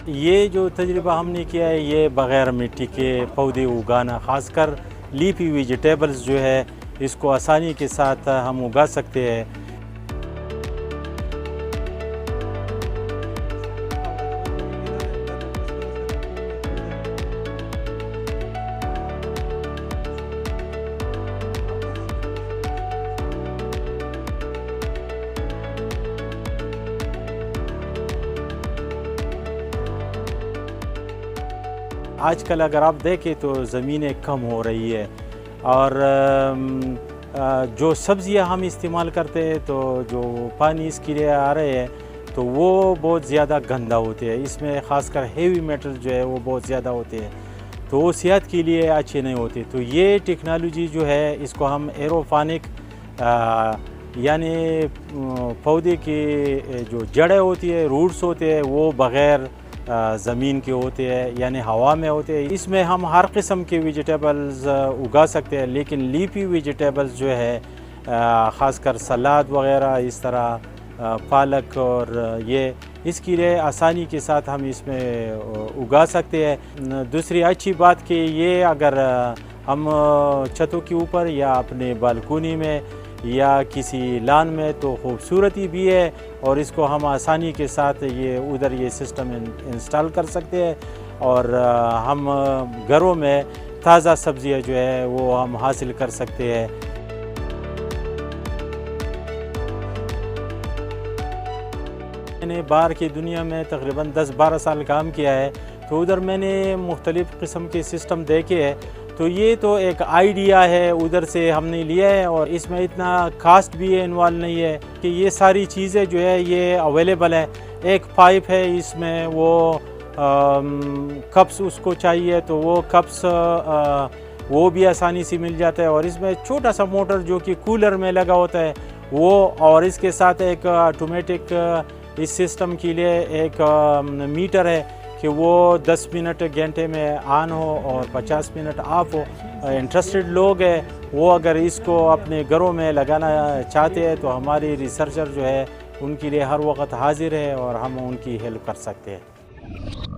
ये जो तजुर्बा हमने किया है ये बग़ैर मिट्टी के पौधे उगाना, ख़ासकर लीफी वेजिटेबल्स जो है इसको आसानी के साथ हम उगा सकते हैं। आजकल अगर आप देखें तो ज़मीनें कम हो रही है और जो सब्ज़ियां हम इस्तेमाल करते हैं तो जो पानी इसके लिए आ रहे हैं तो वो बहुत ज़्यादा गंदा होते हैं। इसमें ख़ासकर हेवी मेटल जो है वो बहुत ज़्यादा होते हैं, तो वो सेहत के लिए अच्छे नहीं होते। तो ये टेक्नोलॉजी जो है इसको हम एरोफोनिक यानी पौधे की जो जड़ें होती है, रूट्स होते हैं, वो बग़ैर ज़मीन के होते हैं यानी हवा में होते हैं। इसमें हम हर किस्म के वेजिटेबल्स उगा सकते हैं, लेकिन लीफी वेजिटेबल्स जो है ख़ासकर सलाद वग़ैरह इस तरह पालक और ये इसके लिए आसानी के साथ हम इसमें उगा सकते हैं। दूसरी अच्छी बात कि ये अगर हम छतों के ऊपर या अपने बालकोनी में या किसी लान में तो खूबसूरती भी है और इसको हम आसानी के साथ ये उधर ये सिस्टम इंस्टॉल कर सकते हैं और हम घरों में ताज़ा सब्ज़ियाँ जो है वो हम हासिल कर सकते हैं। मैंने बाहर की दुनिया में तकरीबन 10-12 साल काम किया है, तो उधर मैंने मुख्तलिफ़ किस्म के सिस्टम देखे हैं। तो ये तो एक आइडिया है उधर से हमने लिया है और इसमें इतना कास्ट भी इन्वॉल्व नहीं है कि ये सारी चीज़ें जो है ये अवेलेबल है। एक पाइप है, इसमें वो कप्स उसको चाहिए तो वो कप्स वो भी आसानी से मिल जाता है और इसमें छोटा सा मोटर जो कि कूलर में लगा होता है वो, और इसके साथ एक ऑटोमेटिक इस सिस्टम के लिए एक मीटर है कि वो 10 मिनट घंटे में ऑन हो और 50 मिनट ऑफ हो। इंटरेस्टेड लोग हैं वो अगर इसको अपने घरों में लगाना चाहते हैं तो हमारी रिसर्चर जो है उनके लिए हर वक्त हाजिर है और हम उनकी हेल्प कर सकते हैं।